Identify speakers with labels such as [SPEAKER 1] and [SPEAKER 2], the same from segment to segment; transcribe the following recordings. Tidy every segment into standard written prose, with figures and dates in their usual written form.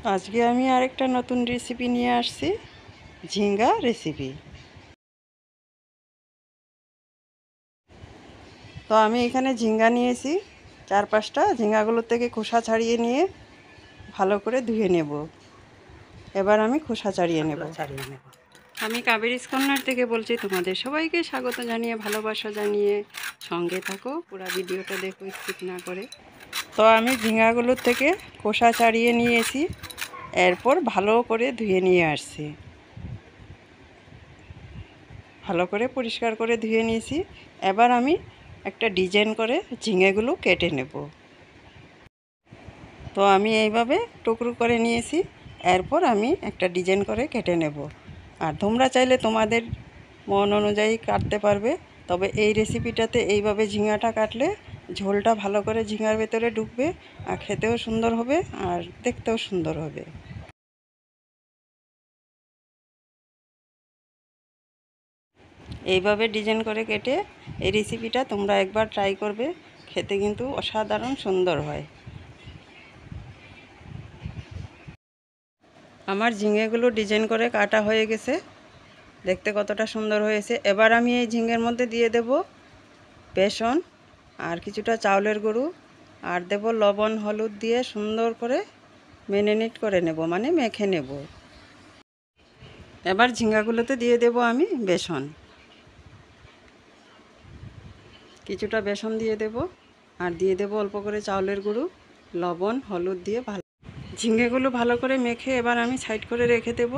[SPEAKER 1] আজকে আমি আরেকটা নতুন রেসিপি নিয়ে আসছি, ঝিঙ্গা রেসিপি। তো আমি এখানে ঝিঙ্গা নিয়েছি 4-5টা। ঝিঙ্গাগুলোর থেকে খোসা ছাড়িয়ে নিয়ে ভালো করে ধুয়ে নেব। এবার আমি খোসা ছাড়িয়ে নেব। আমি কাবেরীজ কর্নার থেকে বলছি, তোমাদের সবাইকে স্বাগত জানিয়ে, ভালোবাসা জানিয়ে সঙ্গে থাকো, পুরো ভিডিওটা দেখো স্কিপ না করে। তো আমি ঝিঙ্গাগুলোর থেকে খোসা ছাড়িয়ে নিয়েছি, এরপর ভালো করে ধুয়ে নিয়ে আসছি। ভালো করে পরিষ্কার করে ধুয়ে নিয়েছি। এবার আমি একটা ডিজাইন করে ঝিঙেগুলো কেটে নেব। তো আমি এইভাবে টুকরো করে নিয়েছি, এরপর আমি একটা ডিজাইন করে কেটে নেব। আর তোমরা চাইলে তোমাদের মন অনুযায়ী কাটতে পারবে, তবে এই রেসিপিটাতে এইভাবে ঝিঙাটা কাটলে ঝোলটা ভালো করে ঝিঙার ভেতরে ঢুকবে, আর খেতেও সুন্দর হবে আর দেখতেও সুন্দর হবে। এইভাবে ডিজাইন করে কেটে এই রেসিপিটা তোমরা একবার ট্রাই করবে, খেতে কিন্তু অসাধারণ সুন্দর হয়। আমার ঝিঙেগুলো ডিজাইন করে কাটা হয়ে গেছে, দেখতে কতটা সুন্দর হয়েছে। এবার আমি এই ঝিঙের মধ্যে দিয়ে দেব বেসন আর কিছুটা চাউলের গুঁড়ো, আর দেব লবণ হলুদ দিয়ে সুন্দর করে ম্যারিনেট করে নেব, মানে মেখে নেব। এবার ঝিঙ্গাগুলোতে দিয়ে দেব আমি বেসন, কিছুটা বেসন দিয়ে দেব, আর দিয়ে দেব অল্প করে চাউলের গুঁড়ো, লবণ হলুদ দিয়ে ভালো ঝিঙ্গেগুলো ভালো করে মেখে এবার আমি সাইড করে রেখে দেব।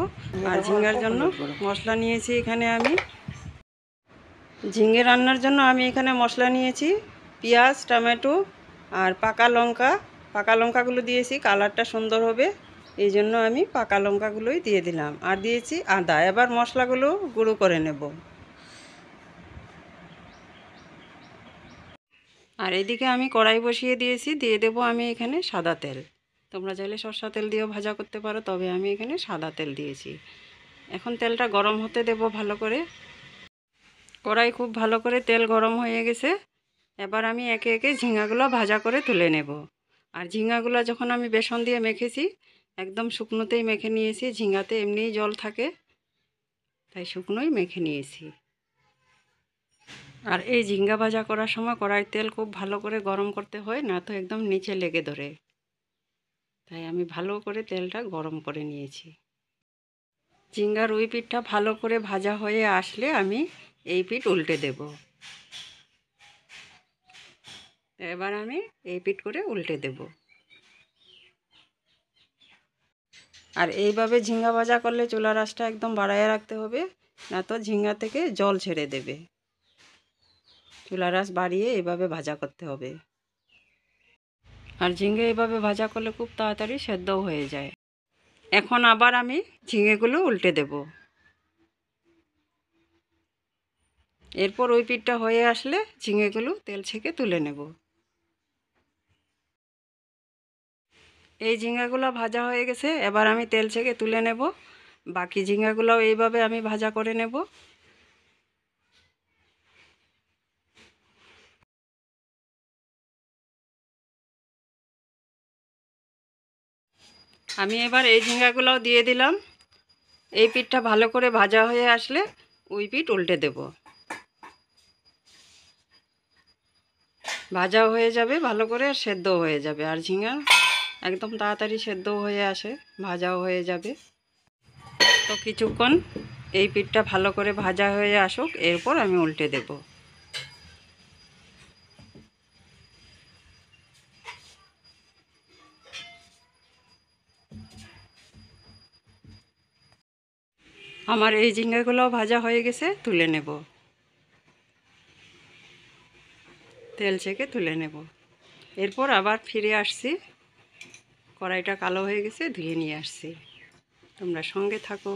[SPEAKER 1] আর ঝিঙ্গার জন্য মশলা নিয়েছি এখানে আমি, ঝিঙে রান্নার জন্য আমি এখানে মশলা নিয়েছি পেঁয়াজ, টমেটো আর পাকা লঙ্কা। পাকা লঙ্কাগুলো দিয়েছি, কালারটা সুন্দর হবে এই জন্য আমি পাকা লঙ্কাগুলোই দিয়ে দিলাম, আর দিয়েছি আদা। এবার মশলাগুলো গুঁড়ো করে নেব। আর এদিকে আমি কড়াই বসিয়ে দিয়েছি, দিয়ে দেব আমি এখানে সাদা তেল। তোমরা চাইলে সরষা তেল দিয়েও ভাজা করতে পারো, তবে আমি এখানে সাদা তেল দিয়েছি। এখন তেলটা গরম হতে দেব ভালো করে। কড়াই খুব ভালো করে তেল গরম হয়ে গেছে। এবার আমি একে একে ঝিঙাগুলো ভাজা করে তুলে নেব। আর ঝিঙাগুলো যখন আমি বেসন দিয়ে মেখেছি, একদম শুকনোতেই মেখে নিয়েছি। ঝিঙাতে এমনিই জল থাকে, তাই শুকনোই মেখে নিয়েছি। আর এই ঝিঙ্গা ভাজা করার সময় কড়াইয়ের তেল খুব ভালো করে গরম করতে হয়, না তো একদম নিচে লেগে ধরে। তাই আমি ভালো করে তেলটা গরম করে নিয়েছি। ঝিঙ্গার ওই পিঠটা ভালো করে ভাজা হয়ে আসলে আমি এই পিঠ উল্টে দেব। এবার আমি এই পিঠ করে উল্টে দেব। আর এইভাবে ঝিঙ্গা ভাজা করলে চুলার আঁচটা একদম বাড়ায় রাখতে হবে, না তো ঝিঙ্গা থেকে জল ছেড়ে দেবে। চুলার আঁচ বাড়িয়ে এইভাবে ভাজা করতে হবে। আর ঝিঙ্গে এইভাবে ভাজা করলে খুব তাড়াতাড়ি সেদ্ধও হয়ে যায়। এখন আবার আমি ঝিঙেগুলো উল্টে দেব। এরপর ওই পিঠটা হয়ে আসলে ঝিঙেগুলো তেল ছেঁকে তুলে নেব। এই ঝিঙ্গাগুলো ভাজা হয়ে গেছে, এবার আমি তেল ছেঁকে তুলে নেব। বাকি ঝিঙ্গাগুলোও এইভাবে আমি ভাজা করে নেব। আমি এবার এই ঝিঙ্গাগুলোও দিয়ে দিলাম। এই পিঠটা ভালো করে ভাজা হয়ে আসলে ওই পিঠ উল্টে দেব। ভাজাও হয়ে যাবে ভালো করে, আর সেদ্ধও হয়ে যাবে। আর ঝিঙ্গা একদম তাড়াতাড়ি সেদ্ধও হয়ে আসে, ভাজাও হয়ে যাবে। তো কিছুক্ষণ এই পিঠটা ভালো করে ভাজা হয়ে আসুক, এরপর আমি উল্টে দেব। আমার এই ঝিঙ্গাগুলোও ভাজা হয়ে গেছে, তুলে নেব। তেল ছেঁকে তুলে নেব। এরপর আবার ফিরে আসছি, কড়াইটা কালো হয়ে গেছে, ধুয়ে নিয়ে আসছি। তোমরা সঙ্গে থাকো।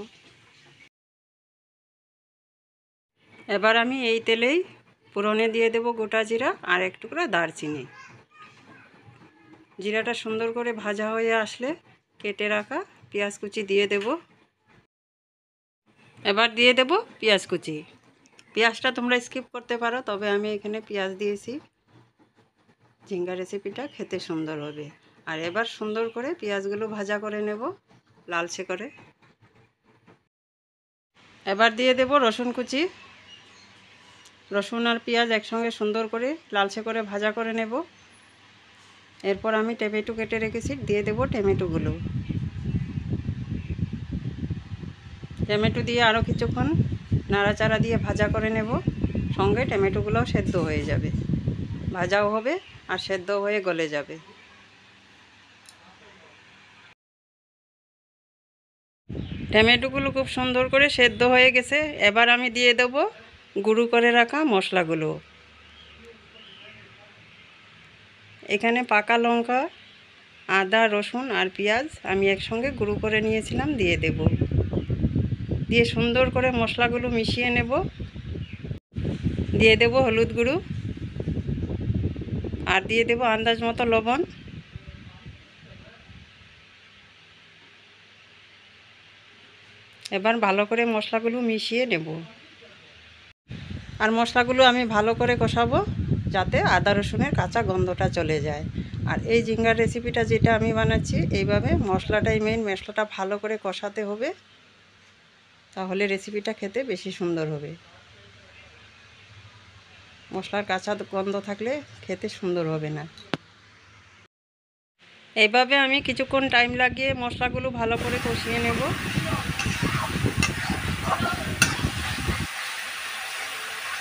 [SPEAKER 1] এবার আমি এই তেলেই ফোড়নে দিয়ে দেব গোটা জিরা আর এক টুকরা দারচিনি। জিরাটা সুন্দর করে ভাজা হয়ে আসলে কেটে রাখা পেঁয়াজ কুচি দিয়ে দেব। এবার দিয়ে দেব পেঁয়াজ কুচি। পেঁয়াজটা তোমরা স্কিপ করতে পারো, তবে আমি এখানে পেঁয়াজ দিয়েছি, ঝিঙ্গা রেসিপিটা খেতে সুন্দর হবে। আর এবার সুন্দর করে পেঁয়াজগুলো ভাজা করে নেব লালচে করে। এবার দিয়ে দেব রসুন কুচি। রসুন আর পেঁয়াজ একসঙ্গে সুন্দর করে লালচে করে ভাজা করে নেব। এরপর আমি টমেটো কেটে রেখেছি, দিয়ে দেব টমেটোগুলো। টমেটো দিয়ে আরও কিছুক্ষণ নাড়াচাড়া দিয়ে ভাজা করে নেব। সঙ্গে টমেটোগুলোও সেদ্ধ হয়ে যাবে, ভাজাও হবে আর সেদ্ধ হয়ে গলে যাবে। টমেটোগুলো খুব সুন্দর করে সেদ্ধ হয়ে গেছে। এবার আমি দিয়ে দেব গুঁড়ো করে রাখা মশলাগুলো। এখানে পাকা লঙ্কা, আদা, রসুন আর পেঁয়াজ আমি একসঙ্গে গুঁড়ো করে নিয়েছিলাম, দিয়ে দেব। দিয়ে সুন্দর করে মশলাগুলো মিশিয়ে নেব। দিয়ে দেব হলুদ গুঁড়ো আর দিয়ে দেব আন্দাজ মতো লবণ। এবার ভালো করে মশলাগুলো মিশিয়ে নেব। আর মশলাগুলো আমি ভালো করে কষাবো যাতে আদা রসুনের কাঁচা গন্ধটা চলে যায়। আর এই ঝিঙ্গার রেসিপিটা যেটা আমি বানাচ্ছি, এইভাবে মশলাটাই মেইন। মশলাটা ভালো করে কষাতে হবে, তাহলে রেসিপিটা খেতে বেশি সুন্দর হবে। মশলার কাঁচা গন্ধ থাকলে খেতে সুন্দর হবে না। এইভাবে আমি কিছুক্ষণ টাইম লাগিয়ে মশলাগুলো ভালো করে কষিয়ে নেব।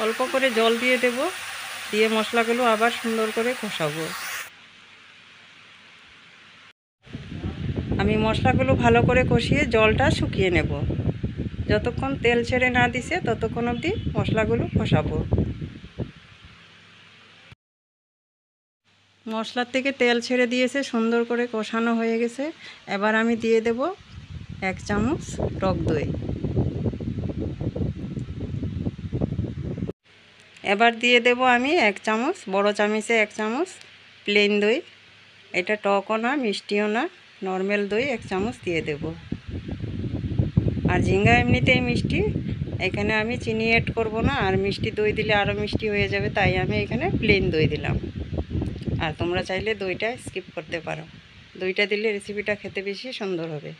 [SPEAKER 1] অল্প করে জল দিয়ে দেব, দিয়ে মশলাগুলো আবার সুন্দর করে কষাবো। আমি মশলাগুলো ভালো করে কষিয়ে জলটা শুকিয়ে নেব। যতক্ষণ তেল ছেড়ে না দিছে ততক্ষণ অবধি মশলাগুলো কষাবো। মশলার থেকে তেল ছেড়ে দিয়েছে, সুন্দর করে কষানো হয়ে গেছে। এবার আমি দিয়ে দেব 1 চামচ টক দই। এবার দিয়ে দেব আমি 1 চামচ, বড় চামচে 1 চামচ প্লেন দই। এটা টকও না মিষ্টিও না, নর্মাল দই 1 চামচ দিয়ে দেব। আর ঝিঙ্গা এমনিতেই মিষ্টি, এখানে আমি চিনি অ্যাড করব না। আর মিষ্টি দই দিলে আরও মিষ্টি হয়ে যাবে, তাই আমি এখানে প্লেন দই দিলাম। আর তোমরা চাইলে দইটা স্কিপ করতে পারো, দইটা দিলে রেসিপিটা খেতে বেশি সুন্দর হবে।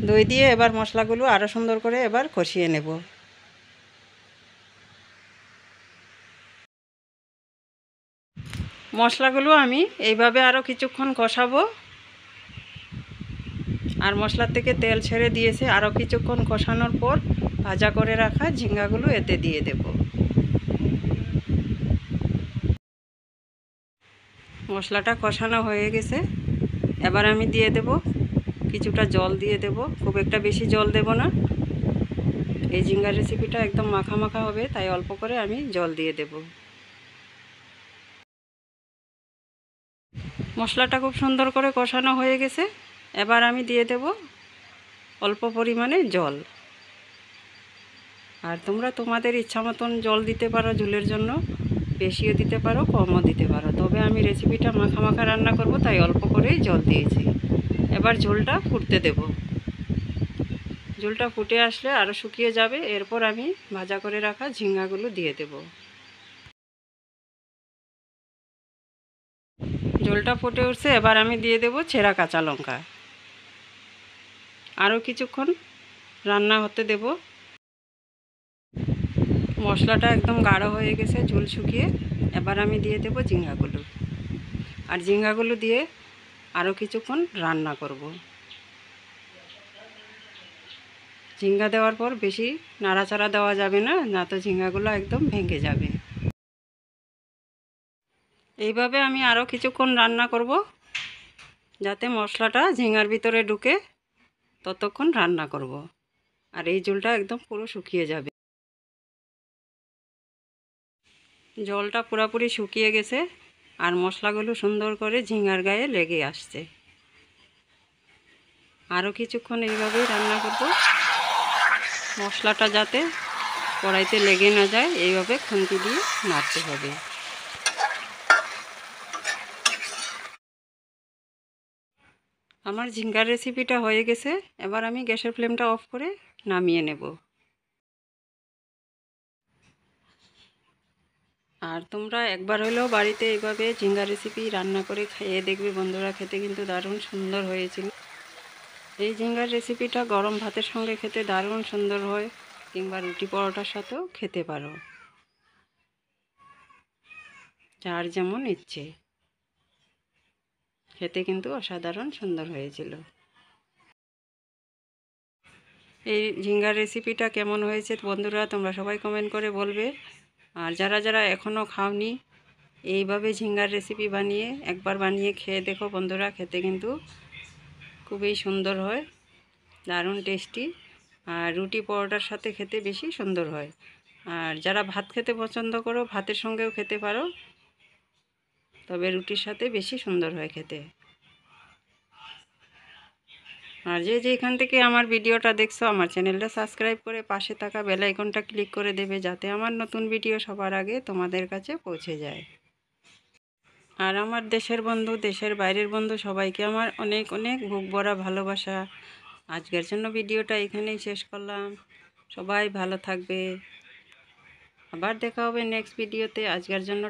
[SPEAKER 1] দই দিয়ে এবার মশলাগুলো আরও সুন্দর করে এবার কষিয়ে নেব। মশলাগুলো আমি এইভাবে আরও কিছুক্ষণ কষাবো। আর মশলার থেকে তেল ছেড়ে দিয়েছে, আরও কিছুক্ষণ কষানোর পর ভাজা করে রাখা ঝিঙ্গাগুলো এতে দিয়ে দেব। মশলাটা কষানো হয়ে গেছে। এবার আমি দিয়ে দেব কিছুটা জল দিয়ে দেব, খুব একটা বেশি জল দেব না। এই ঝিঙ্গার রেসিপিটা একদম মাখা মাখা হবে, তাই অল্প করে আমি জল দিয়ে দেব। মশলাটা খুব সুন্দর করে কষানো হয়ে গেছে। এবার আমি দিয়ে দেব অল্প পরিমাণে জল। আর তোমরা তোমাদের ইচ্ছা মতন জল দিতে পারো, ঝোলের জন্য বেশিও দিতে পারো, কমও দিতে পারো। তবে আমি রেসিপিটা মাখা মাখা রান্না করব, তাই অল্প করেই জল দিয়েছি। এবার ঝোলটা ফুটতে দেব। ঝোলটা ফুটে আসলে আরও শুকিয়ে যাবে। এরপর আমি ভাজা করে রাখা ঝিঙ্গাগুলো দিয়ে দেব। ঝোলটা ফুটে উঠছে, এবার আমি দিয়ে দেব ছেঁড়া কাঁচা লঙ্কা। আরও কিছুক্ষণ রান্না হতে দেব। মশলাটা একদম গাঢ় হয়ে গেছে, ঝোল শুকিয়ে। এবার আমি দিয়ে দেব ঝিঙ্গাগুলো। আর ঝিঙ্গাগুলো দিয়ে আরও কিছুক্ষণ রান্না করব। ঝিঙ্গা দেওয়ার পর বেশি নাড়াচাড়া দেওয়া যাবে না, না তো ঝিঙ্গাগুলো একদম ভেঙে যাবে। এইভাবে আমি আরও কিছুক্ষণ রান্না করব, যাতে মশলাটা ঝিঙ্গার ভিতরে ঢুকে। ততক্ষণ রান্না করব। আর এই ঝোলটা একদম পুরো শুকিয়ে যাবে। জলটা পুরোপুরি শুকিয়ে গেছে, আর মশলাগুলো সুন্দর করে ঝিঙ্গার গায়ে লেগে আসছে। আরও কিছুক্ষণ এইভাবেই রান্না করব, মশলাটা যাতে কড়াইতে লেগে না যায়। এইভাবে খুন্তি দিয়ে নাড়তে হবে। আমার ঝিঙ্গার রেসিপিটা হয়ে গেছে। এবার আমি গ্যাসের ফ্লেমটা অফ করে নামিয়ে নেব। আর তোমরা একবার হলেও বাড়িতে এইভাবে ঝিঙ্গা রেসিপি রান্না করে খেয়ে দেখবে বন্ধুরা, খেতে কিন্তু দারুণ সুন্দর হয়েছিল। এই ঝিঙ্গার রেসিপিটা গরম ভাতের সঙ্গে খেতে দারুণ সুন্দর হয়, কিংবা রুটি পরোটার সাথেও খেতে পারো, যার যেমন ইচ্ছে। খেতে কিন্তু অসাধারণ সুন্দর হয়েছিল। এই ঝিঙ্গার রেসিপিটা কেমন হয়েছে বন্ধুরা তোমরা সবাই কমেন্ট করে বলবে। আর যারা যারা এখনও খাওনি, এইভাবে ঝিঙ্গার রেসিপি বানিয়ে একবার বানিয়ে খেয়ে দেখো বন্ধুরা, খেতে কিন্তু খুবই সুন্দর হয়, দারুণ টেস্টি। আর রুটি পরোটার সাথে খেতে বেশি সুন্দর হয়। আর যারা ভাত খেতে পছন্দ করো ভাতের সঙ্গেও খেতে পারো, তবে রুটির সাথে বেশি সুন্দর হয় খেতে। আর যে যেখান থেকে আমার ভিডিওটা দেখছো, আমার চ্যানেলটা সাবস্ক্রাইব করে পাশে থাকা বেল আইকনটা ক্লিক করে দেবে, যাতে আমার নতুন ভিডিও সবার আগে তোমাদের কাছে পৌঁছে যায়। আর আমার দেশের বন্ধু, দেশের বাইরের বন্ধু সবাইকে আমার অনেক অনেক বুক ভরা ভালোবাসা। আজকের জন্য ভিডিওটা এখানেই শেষ করলাম। সবাই ভালো থাকবে, আবার দেখা হবে নেক্সট ভিডিওতে। আজকের জন্য